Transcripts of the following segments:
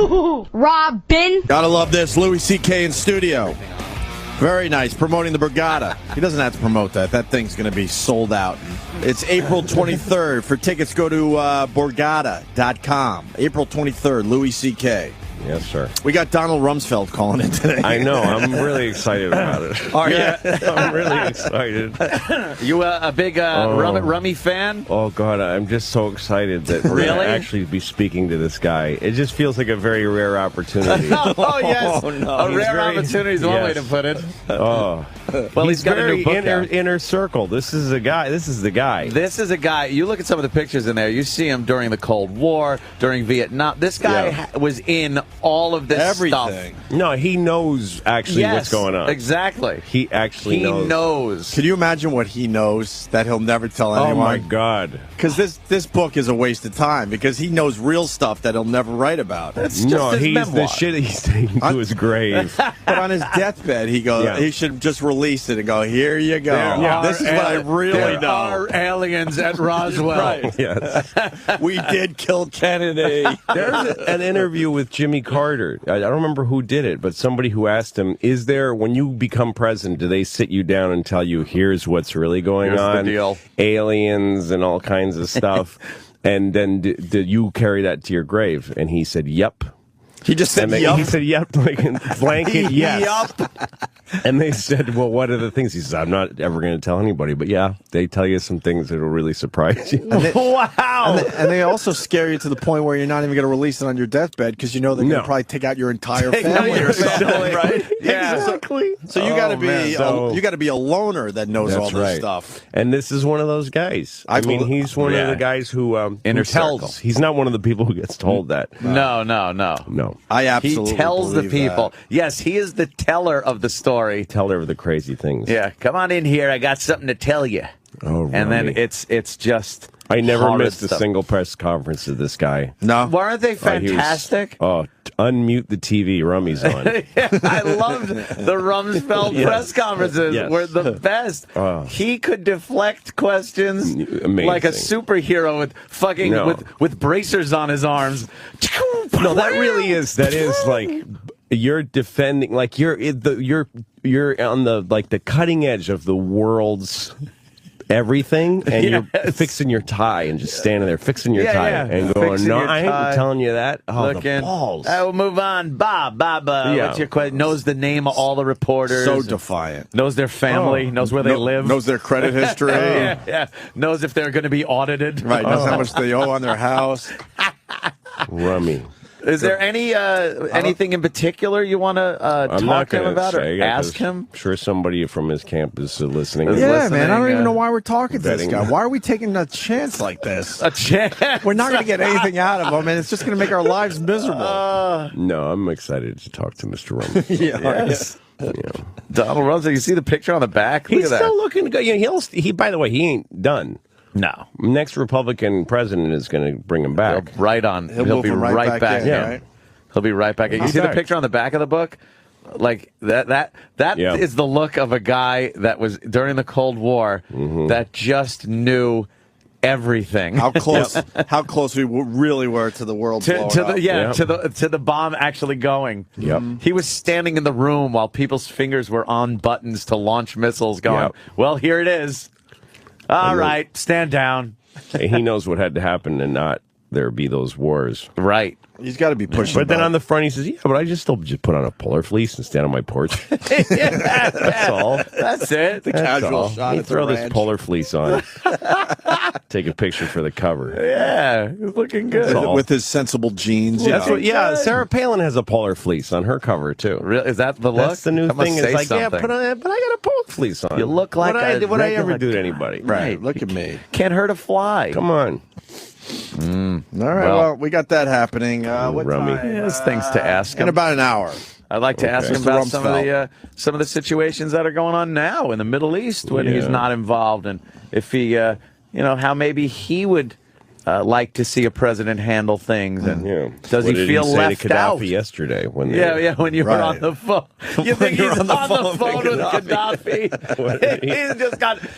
HooHooHooRobin. Gotta love this. Louis C.K. in studio. Very nice. Promoting the Borgata. He doesn't have to promote that. That thing's going to be sold out. It's April 23rd. For tickets, go to Borgata.com. April 23rd, Louis C.K. Yes, sir. We got Donald Rumsfeld calling in today. I know. I'm really excited about it. Are you? I'm really excited. You a big Rummy fan? Oh, God. I'm just so excited that we're going to actually be speaking to this guy. It just feels like a very rare opportunity. Oh, yes. Oh, no. A rare opportunity is one way to put it. Oh. Well, he's got a new book out. inner circle. This is the guy. This is the guy. You look at some of the pictures in there. You see him during the Cold War, during Vietnam. This guy was in all of this stuff. No, he knows actually what's going on. Exactly. He actually knows. Can you imagine what he knows that he'll never tell anyone? Oh, my God. Because this book is a waste of time because he knows real stuff that he'll never write about. It's just his memoir. The shit he's taking to his grave. But on his deathbed, he goes. He should just release it and go, here you go. This is what I really know. There are aliens at Roswell. Right. Yes. We did kill Kennedy. There's an interview with Jimmy Carter. I don't remember who did it, but somebody who asked him, is there, when you become president, do they sit you down and tell you, here's what's really going on? The deal. Aliens and all kinds of stuff. And then did you carry that to your grave? And he said, yep. He just said, yup. He said, yep, like in blanket, yes. Yup. And they said, well, what are the things? He says, I'm not ever going to tell anybody. But yeah, they tell you some things that will really surprise you. Wow. And they also scare you to the point where you're not even going to release it on your deathbed because you know they're going to probably take out your entire family or something, right? Yeah. Exactly. So you got to be you got to be a loner that knows all this stuff. And this is one of those guys. I mean, he's one of the guys who tells. He's not one of the people who gets told that. No. I absolutely He tells the people. That. Yes, he is the teller of the story. Teller of the crazy things. Yeah, come on in here. I got something to tell you. Oh, and then it's just. I never missed a single press conference of this guy. No, weren't they fantastic? Unmute the TV. Rummy's on. I loved the Rumsfeld press conferences. Were the best. He could deflect questions like a superhero with fucking with bracers on his arms. No, that really is. That is like you're defending. Like you're on the cutting edge of the world's everything, and you're fixing your tie and just standing there fixing your tie and going, no, I ain't telling you that. Oh, the balls. I will move on. Bob. What's your question? Knows the name of all the reporters. So defiant. Knows their family. Knows where they live. Knows their credit history. Knows if they're going to be audited. Right. Knows how much they owe on their house. Rummy. Is there anything in particular you want to talk to him about or ask him? I'm sure somebody from his camp is listening. Yeah, man. I don't even know why we're talking to this guy. Why are we taking a chance like this? A chance? We're not going to get anything out of him, and it's just going to make our lives miserable. No, I'm excited to talk to Mr. Rumsfeld. Yes. Donald Rumsfeld, you see the picture on the back? He's still looking good. He by the way, he ain't done. No. Next Republican president is going to bring him back. He'll be right back. Yeah. He'll be right back. You see the picture on the back of the book? Like that is the look of a guy that was during the Cold War that just knew everything. How close we really were to the world blowing up. To the bomb actually going. Yep. He was standing in the room while people's fingers were on buttons to launch missiles going, well, here it is. All right, stand down. He knows what had to happen and not there be those wars. Right. He's got to be pushing. But then on the front, he says, yeah, but I just put on a polar fleece and stand on my porch. That's all. That's it. The casual shot. You throw this polar fleece on. Take a picture for the cover. Yeah, he's looking good. With his sensible jeans. Sarah Palin has a polar fleece on her cover, too. Really? Is that the look? That's the new thing. It's like, something. but I got a polar fleece on. You look like would I ever do to anybody? Right. Look at me. Can't hurt a fly. Come on. All right, well, we got that happening. What Rummy. time? There's things to ask him. In about an hour. I'd like to ask him about some of the situations that are going on now in the Middle East when he's not involved, and if he, how maybe he would like to see a president handle things, and does he feel left out? Yesterday, when when you were on the phone, you think he's on the phone with Qaddafi?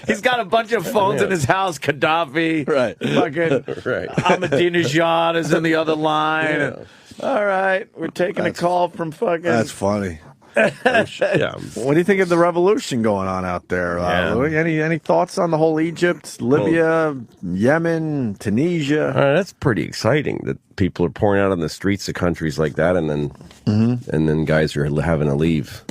He's got a bunch of phones in his house. Qaddafi, right? Fucking right. Ahmadinejad is in the other line. All right, we're taking a call from fucking. That's funny. Yeah. What do you think of the revolution going on out there, Louis? Any thoughts on the whole Egypt, Libya, Yemen, Tunisia? That's pretty exciting that people are pouring out on the streets of countries like that, and then guys are having to leave.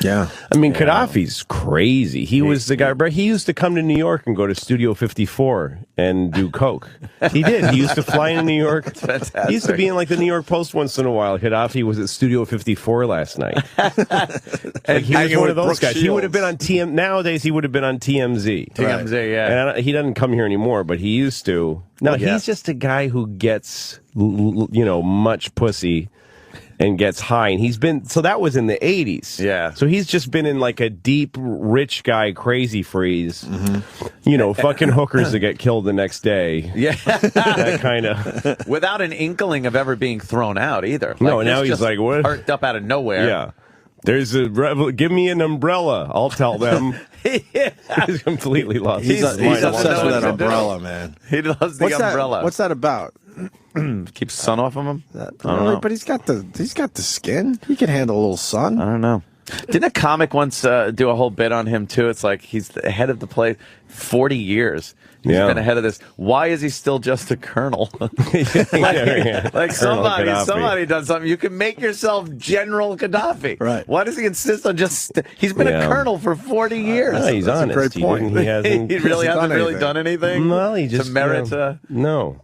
Yeah. I mean, Qaddafi's crazy. He was the guy. He used to come to New York and go to Studio 54 and do coke. He did. He used to fly into New York. That's fantastic. He used to be in like the New York Post once in a while. Gaddafi was at Studio 54 last night. Like, he was one of those guys. He would have been on Nowadays, he would have been on TMZ. TMZ, yeah. And he doesn't come here anymore, but he used to. No, he's just a guy who gets, much pussy and gets high, and so that was in the 80s. Yeah. So he's just been in like a deep, rich guy crazy freeze. Fucking hookers that get killed the next day. Yeah. That kind of. Without an inkling of ever being thrown out either. No, now he's like, what? Perked up out of nowhere. Yeah. There's give me an umbrella. I'll tell them. He's completely lost. He's his mind. obsessed with that umbrella, man. He loves the umbrella. What's that about? Keeps the sun off of him? I don't know. But he's got the skin. He can handle a little sun. I don't know. Didn't a comic once do a whole bit on him too? It's like he's the head of the place 40 years. He's been ahead of this. Why is he still just a colonel? Like somebody done something. You can make yourself General Gaddafi. Right. Why does he insist on just? He's been a colonel for 40 years. No, he's honest. A great point. He hasn't. He really hasn't done anything. Well, he just to merit. No,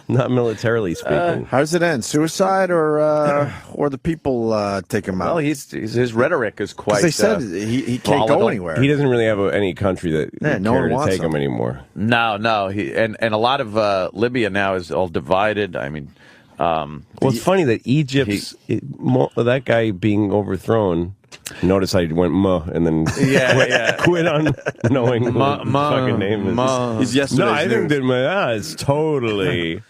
not militarily speaking. How does it end? Suicide or the people take him out? Well, his rhetoric is quite. They said he can't go anywhere. He doesn't really have any country that no care one to wants take him anymore. No. And a lot of Libya now is all divided. I mean, well, it's funny that Egypt's that guy being overthrown. Notice I went and then quit on knowing the fucking name is. He's yesterday's I think that it's totally.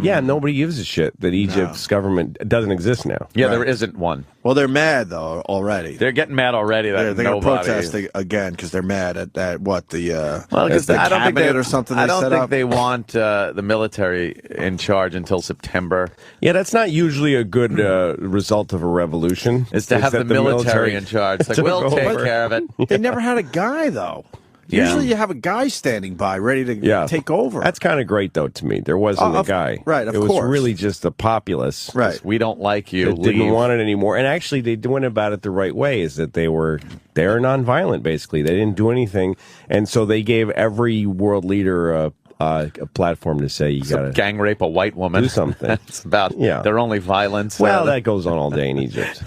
Yeah, nobody gives a shit that Egypt's government doesn't exist now. Yeah, there isn't one. Well, they're mad though already. They're getting mad already. That they're going to protest again because they're mad at what the I don't think or something. I don't set think up. they want the military in charge until September. Yeah, that's not usually a good result of a revolution. Is to have the military in charge. It's like, we'll take care of it. They never had a guy though. Yeah. Usually you have a guy standing by ready to take over. That's kind of great, though, to me. There wasn't a guy. Right, of course. It was really just the populace. Right. We don't like you. That didn't want it anymore. And actually, they went about it the right way, is that they're nonviolent, basically. They didn't do anything. And so they gave every world leader a platform to say you got to gang rape a white woman. Do something. It's about their only violence. Well, that goes on all day in Egypt.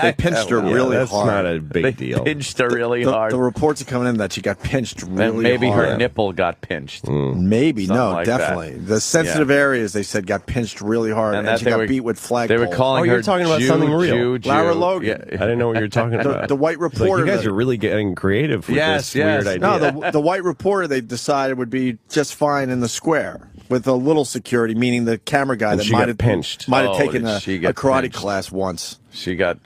They pinched her really that's hard. Not a big deal. Pinched her really hard. The reports are coming in that she got pinched really hard. Maybe her nipple got pinched. Maybe. Something No, like definitely. that. The sensitive areas, they said, got pinched really hard, and she got beat with flagpoles. They were calling her you're talking about something real. Lara Logan. Yeah. I didn't know what you were talking about. The white reporter. You guys are really getting creative with this weird idea. No, the white reporter they decided would be just fine in the square with a little security, meaning the camera guy that might have taken a karate class once. She got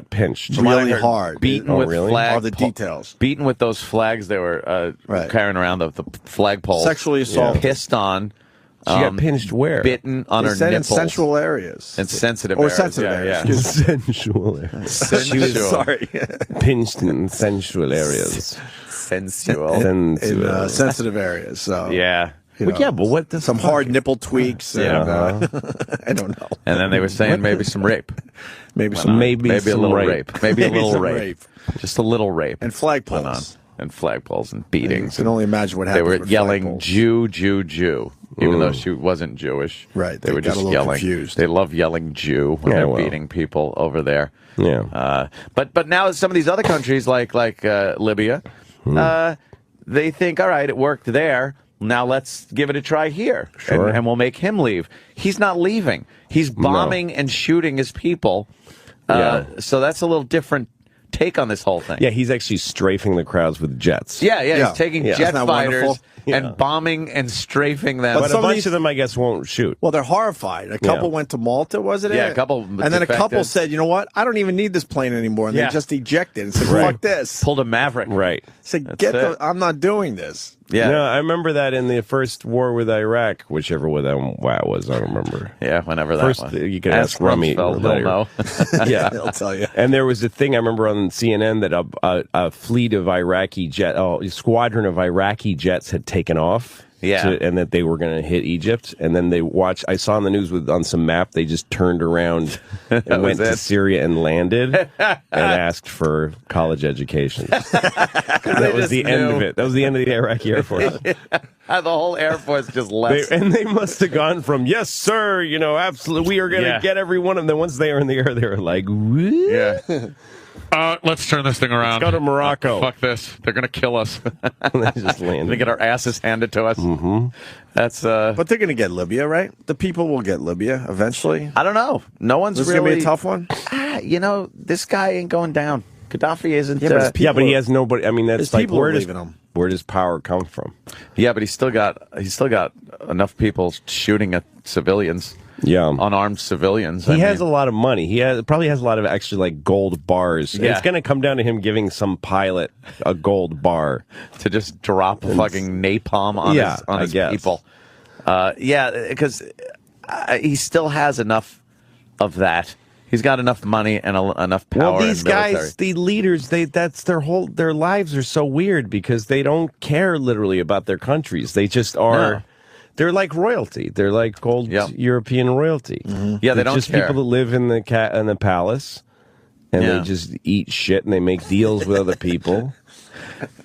pinched really hard, beaten with flags. All the details, beaten with those flags they were carrying around the flagpoles. Sexually assaulted, pissed on. She got pinched where? Bitten on her nipples. In sensual areas. In sensitive areas. Sensitive areas. Yeah. Sensual areas. She was sorry. Pinched in sensual areas. Sensual. In sensitive areas. So yeah. But what? Some hard nipple tweaks. I don't know. And then they were saying maybe some rape. Maybe a little rape. Maybe a little rape. Just a little rape. And flagpoles. And flagpoles and beatings. You can only imagine what happened. They were yelling Jew, Jew, Jew. Even though she wasn't Jewish. Right. They were just yelling. Confused. They love yelling Jew when they're beating people over there. Yeah. But now some of these other countries like Libya, they think, all right, it worked there. Now let's give it a try here, and we'll make him leave. He's not leaving. He's bombing and shooting his people. So that's a little different take on this whole thing. Yeah, he's actually strafing the crowds with jets. He's taking jet fighters Yeah. and bombing and strafing them. But a bunch of them, I guess, won't shoot. Well, they're horrified. A couple went to Malta, wasn't it? Yeah, a couple And then a couple said, you know what? I don't even need this plane anymore. And they just ejected and said, fuck this. Pulled a Maverick. Right. Said, That's I'm not doing this. Yeah. No, I remember that in the first war with Iraq, whichever one that was, I don't remember. Yeah, whenever that first, was. you can ask Rummy. Rumsfeld, he'll know. Yeah, He'll tell you. And there was a thing I remember on CNN that a fleet of a squadron of Iraqi jets had taken off. Yeah. And that they were going to hit Egypt. And then I saw on the news on some map, they just turned around and went to Syria and landed and asked for college education. That was the end of it. That was the end of the Iraqi Air Force. The whole Air Force just left. They must have gone from, yes, sir, absolutely, we are going to get everyone. And then once they were in the air, they were like, what? Yeah. Let's turn this thing around. Let's go to Morocco. Fuck this. They're going to kill us. They just landed. They get our asses handed to us. Mm-hmm. That's But they're going to get Libya, right? The people will get Libya eventually. I don't know. No one's This is really going to be a tough one. This guy ain't going down. Gaddafi isn't. but but he has nobody. I mean, that's his like people where are does leaving him. Where does power come from? Yeah, but he's still got enough people shooting at civilians. Yeah, unarmed civilians. He has a lot of money. He probably has a lot of extra like gold bars. Yeah. It's going to come down to him giving some pilot a gold bar to just drop fucking napalm on his people. Because he still has enough of that. He's got enough money and enough power. Well, these and military. guys, the leaders, that's their lives are so weird because they don't care literally about their countries. They just are. No. They're like royalty. They're like old European royalty. Mm-hmm. Yeah, they don't just care. People that live in the palace, and they just eat shit and they make deals with other people.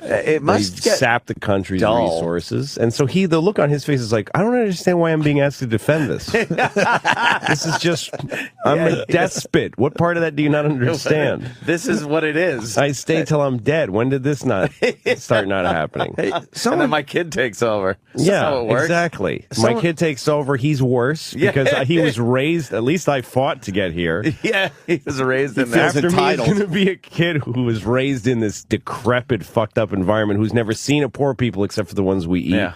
It must sap the country's resources, and so the look on his face is like, I don't understand why I'm being asked to defend this. This is just, I'm a despot. What part of that do you not understand? This is what it is. I stay till I'm dead. When did this not start not happening? And then my kid takes over. That's how it works. Exactly. My kid takes over. He's worse because he was raised. At least I fought to get here. Yeah, he was raised in that. After me, it's going to be a kid who was raised in this decrepit, fucked up environment, who's never seen a poor people except for the ones we eat. Yeah.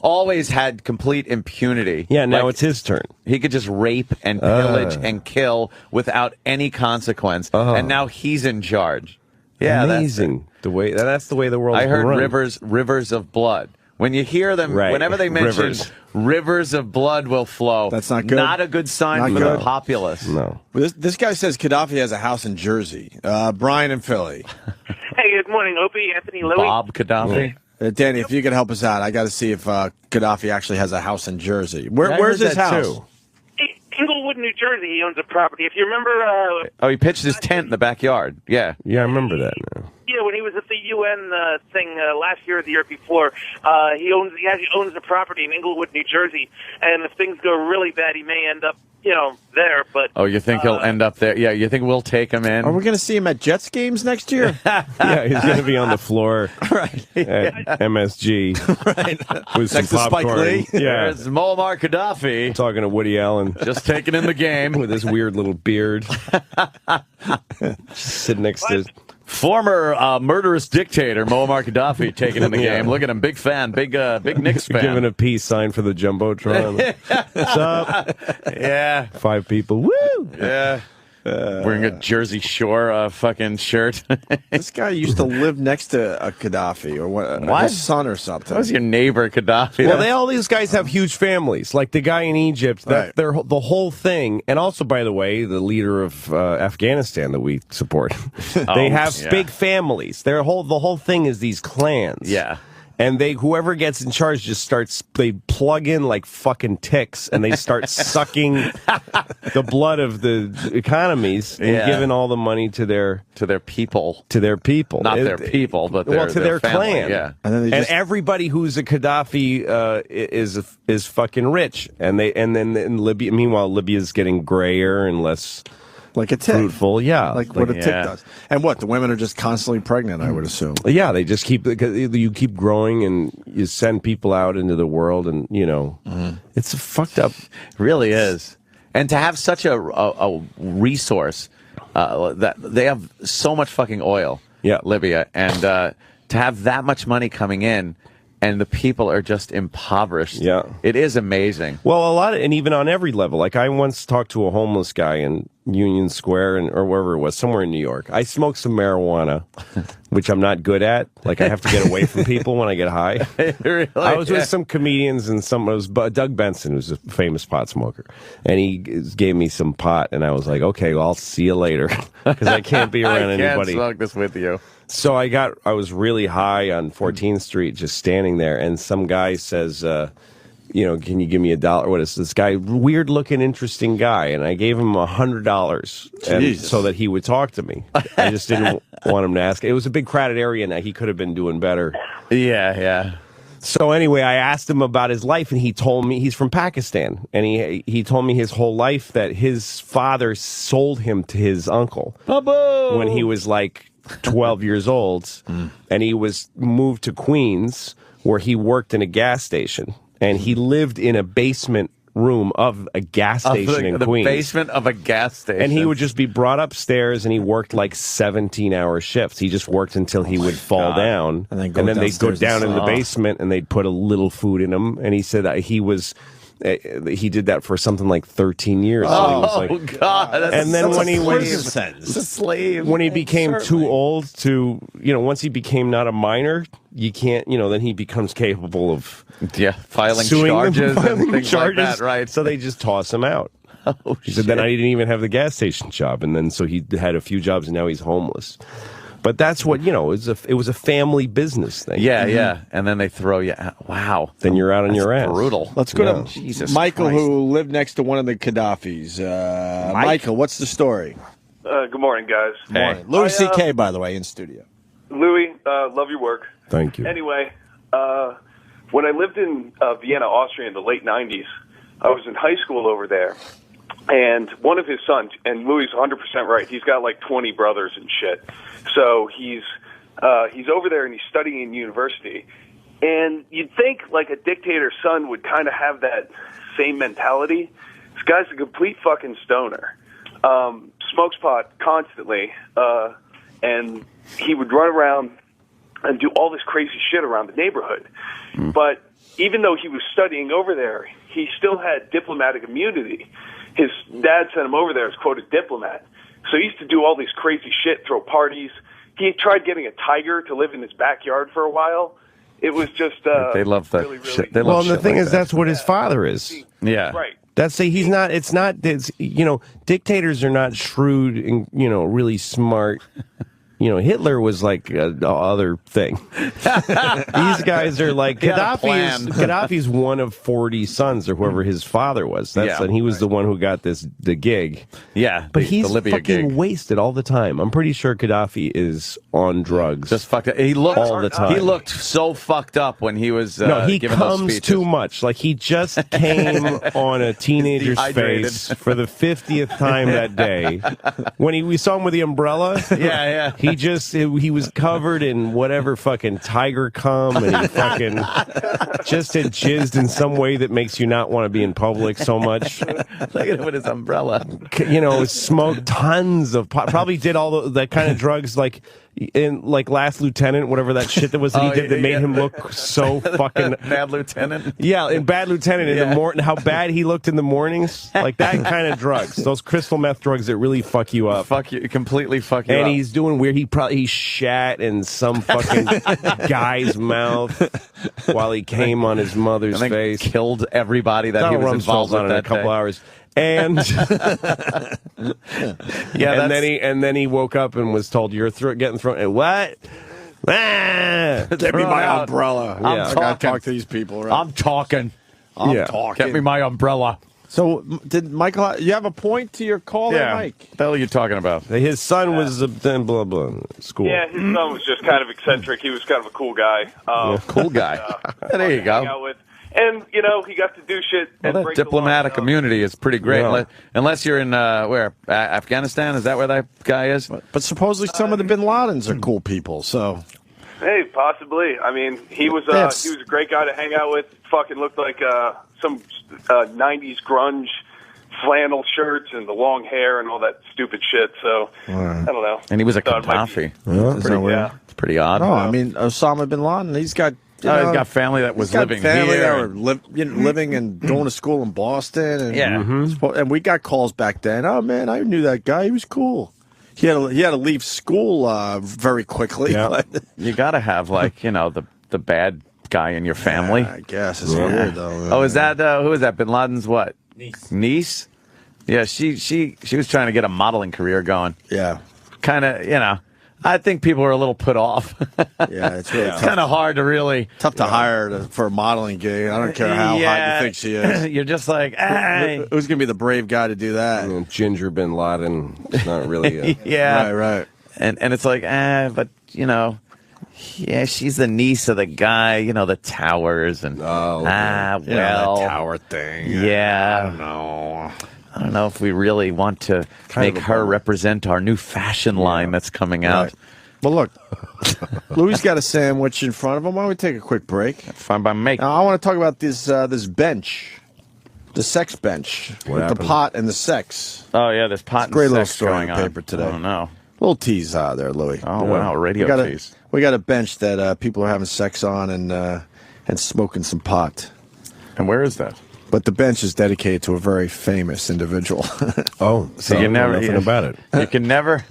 Always had complete impunity. Yeah, now it's his turn. He could just rape and pillage and kill without any consequence, and now he's in charge. Yeah, amazing. That's the way the world. I heard run. rivers of blood. When you hear them, whenever they mention rivers of blood will flow, that's not good. Not a good sign for the populace. No. This guy says Qaddafi has a house in Jersey. Brian in Philly. Hey, good morning, Opie, Anthony, Louie. Bob Qaddafi. Danny, if you could help us out, I got to see if Qaddafi actually has a house in Jersey. Where's his house? Too. Inglewood, New Jersey. He owns a property. If you remember, he pitched his tent in the backyard. Yeah, I remember that now. Yeah, when he was at the UN thing last year or the year before, he owns a property in Inglewood, New Jersey. And if things go really bad, he may end up, there. But you think he'll end up there? Yeah, you think we'll take him in? Are we going to see him at Jets games next year? Yeah, he's going to be on the floor at MSG with some next to Spike popcorn. Lee. Yeah, there's Muammar Gaddafi talking to Woody Allen, just taking in the game with his weird little beard, sitting next to. Former murderous dictator Muammar Gaddafi taking in the game. Look at him, big fan, big Knicks fan. Giving a peace sign for the Jumbotron. What's up? Yeah. 5 people. Woo! Yeah. Wearing a Jersey Shore fucking shirt. This guy used to live next to a Qaddafi or what? His son or something. That was your neighbor, Qaddafi. Well, all these guys have huge families. Like the guy in Egypt, they're the whole thing. And also, by the way, the leader of Afghanistan that we support, they have big families. The whole thing is these clans. Yeah. And whoever gets in charge just they plug in like fucking ticks and they start sucking the blood of the economies and giving all the money to their people. To their people. Not their people, but to their family, clan. Yeah. And everybody who's a Qaddafi is fucking rich. And then in Libya, meanwhile, Libya's getting grayer and less like a tick. Fruitful, yeah. Like what a tick does. And the women are just constantly pregnant, I would assume. Yeah, they just you keep growing and you send people out into the world and, it's fucked up. It really is. And to have such a resource, that they have so much fucking oil, Libya, and to have that much money coming in, and the people are just impoverished. Yeah. It is amazing. Well, a lot of, and even on every level. Like, I once talked to a homeless guy in Union Square or wherever it was, somewhere in New York. I smoked some marijuana, which I'm not good at. Like, I have to get away from people when I get high. Really? I was with some comedians, and it was Doug Benson, who's a famous pot smoker, and he gave me some pot, and I was like, okay, well, I'll see you later, because I can't be around I can't anybody. smoke this with you. So I was really high on 14th Street, just standing there, and some guy says, can you give me $1? What is this guy? Weird looking, interesting guy. And I gave him $100 so that he would talk to me. I just didn't want him to ask. It was a big crowded area, and he could have been doing better. Yeah. So anyway, I asked him about his life, and he told me he's from Pakistan, and he told me his whole life that his father sold him to his uncle when he was like 12 years old, and he was moved to Queens, where he worked in a gas station. And he lived in a basement room of a gas station in Queens. The basement of a gas station. And he would just be brought upstairs, and he worked like 17-hour shifts. He just worked until he would fall down. And then they'd go down in the basement, and they'd put a little food in him. And he said he did that for something like 13 years. God! And then when he was a slave, when he became too old to, once he became not a minor, you can't, then he becomes capable of filing suing charges them, and things charges, like that, right? So they just toss him out. He said, then I didn't even have the gas station job, and then so he had a few jobs, and now he's homeless. But that's what, it was a family business thing. Yeah. And then they throw you out. Wow. Then you're out on your ass. Brutal. Let's go to Jesus Michael, Christ. who lived next to one of the Qaddafis. Michael, what's the story? Good morning, guys. Morning. Louis C.K., by the way, in studio. Louis, love your work. Thank you. Anyway, when I lived in Vienna, Austria in the late 90s, I was in high school over there. And one of his sons, and Louis is 100% right, he's got like 20 brothers and shit. So he's over there and he's studying in university. And you'd think like a dictator's son would kind of have that same mentality. This guy's a complete fucking stoner. Smokes pot constantly. And he would run around and do all this crazy shit around the neighborhood. But even though he was studying over there, he still had diplomatic immunity. His dad sent him over there as, quote, a diplomat. So he used to do all these crazy shit, throw parties. He tried getting a tiger to live in his backyard for a while. It was just they love that really, shit. really, Well, and the thing is, that's what his father is. Yeah. Right. Dictators are not shrewd and, really smart. Hitler was like the other thing. These guys are like Qaddafi's one of 40 sons or whoever his father was. And he was the one who got the gig. Yeah, but he's the Libya fucking gig. wasted all the time. I'm pretty sure Qaddafi is on drugs. Just fucked up. He looked all the time. He looked so fucked up when he was he giving those comes speeches. too much. Like he just came on a teenager's Dehydrated. face for the 50th time that day. When we saw him with the umbrella, Yeah. he was covered in whatever fucking tiger cum, and he fucking just had jizzed in some way that makes you not want to be in public so much. Look at him with his umbrella. Smoked tons of pot. Probably did all that kind of drugs like in like Last Lieutenant, whatever that shit that was that he did that made him look so fucking Bad Lieutenant. Yeah, in Bad Lieutenant in the morning, how bad he looked in the mornings, like that kind of drugs, those crystal meth drugs that really fuck you up. Completely fuck you up. And he's doing weird. He shat in some fucking guy's mouth while he came on his mother's and then face. Killed everybody that Donald he was Rumsfeld's involved with on it in that a couple day. hours. And and then he woke up and was told you're getting thrown. What? Give me my umbrella. I gotta talk to these people. Right? I'm talking. Get me my umbrella. So, did Michael? You have a point to your call, there, Mike? What the hell are you talking about? His son was blah blah blah school. Yeah, his son was just kind of eccentric. He was kind of a cool guy. Cool guy. There you go. Hang out with. And, he got to do shit. Well, and that break the diplomatic law, immunity is pretty great. Yeah. Unless you're in, Afghanistan? Is that where that guy is? But supposedly some of the Bin Ladens are cool people, so... Hey, possibly. I mean, he was a great guy to hang out with. Fucking looked like some 90s grunge flannel shirts and the long hair and all that stupid shit. So, I don't know. And he was a Thought it might be- Qaddafi. It's pretty odd. No, I mean, Osama Bin Laden, he's got you know, he's got family that was he's got living family here. that were living and going to school in Boston. And, Yeah. and we got calls back then. Oh, man, I knew that guy. He was cool. He had to leave school very quickly. Yeah. You got to have, like, you know, the bad guy in your family. I guess. It's weird, though. Oh, is that, who is that? Bin Laden's what? Niece? Yeah, she was trying to get a modeling career going. Yeah. Kind of, you know, I think people were a little put off. Yeah, it's really tough. Kind of hard to really. Tough to hire for a modeling gig. I don't care how hot you think she is. You're just like, hey. Who's going to be the brave guy to do that? Ginger Bin Laden. It's not really. Yeah. Right. And it's like, but, you know, yeah, she's the niece of the guy, you know, the towers. And, well. that tower thing. Yeah. I don't know. I don't know if we really want to make her represent our new fashion line that's coming out. Right. Well, look, Louis got a sandwich in front of him. Why don't we take a quick break? Fine by me. Now, I want to talk about this bench, the sex bench, with the pot and the sex. Oh, yeah, there's pot and great little sex story going in on. the paper today. Oh, no. Little tease there, Louis. Oh, wow, radio tease. We got a bench that people are having sex on and smoking some pot. And where is that? But the bench is dedicated to a very famous individual. Oh, so you never nothing about it. You can never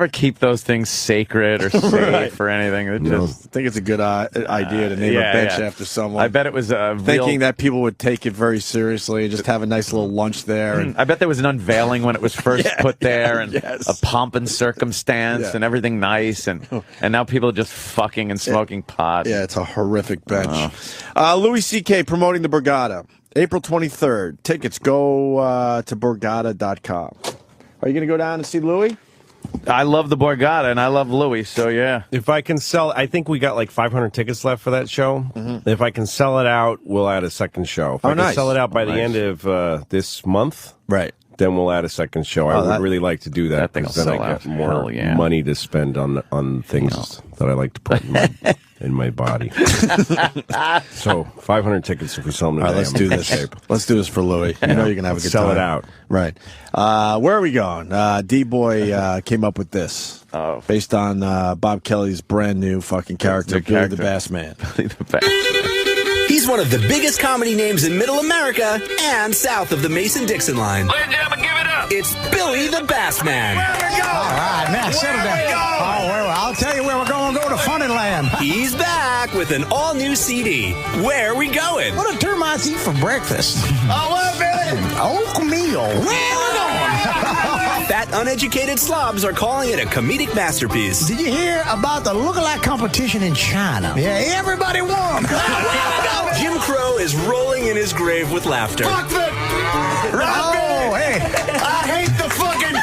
keep those things sacred or safe or anything. It I just, think it's a good idea to name a bench after someone. I bet it was thinking that people would take it very seriously and just have a nice little lunch there. And I bet there was an unveiling when it was first put there, and yes. a pomp and circumstance and everything nice, and now people are just fucking and smoking pot. yeah, it's a horrific bench. Louis C.K. promoting the Borgata. April 23rd. Tickets go to Borgata.com. Are you going to go down and see Louis? I love the Borgata, and I love Louis, so yeah. If I can sell, I think we got like 500 tickets left for that show. If I can sell it out, we'll add a second show. If I can nice. sell it out by the end of this month, Right. then we'll add a second show. I would really like to do that That thing because will then sell I get out. more Hell yeah. money to spend on things that I like to put in my body. So 500 tickets if we sell them today. All right, let's do this. Let's do this for Louis. You know you're going to have a good Sell time. it out. Right. Where are we going? D-Boy came up with this. Oh. Based on Bob Kelly's brand new fucking character, Billy the Bassman. The best. He's one of the biggest comedy names in Middle America and south of the Mason-Dixon line. Ladies and gentlemen, give it up. It's Billy the Bassman. All right, now settle down. Oh, well, I'll tell you where we're going to go to Funnyland. He's back with an all-new CD. Where are we going? What do termites eat for breakfast? Oh, what, Billy? Oatmeal. Where we going? Fat, uneducated slobs are calling it a comedic masterpiece. Did you hear about the lookalike competition in China? Yeah, everybody won. Jim Crow is rolling in his grave with laughter. Oh, hey. I hate the fucking...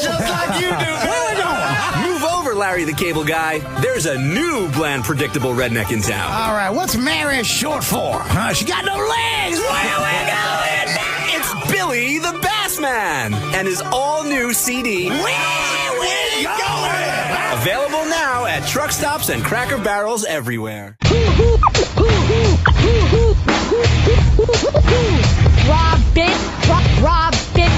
just like you do. Where we going? Move over, Larry the Cable Guy. There's a new bland, predictable redneck in town. All right, what's Mary short for? She got no legs. Where we going? It's Billy the Bassman and his all-new CD. Where we going? Available now at truck stops and Cracker Barrels everywhere. Robin, Robin, Robin,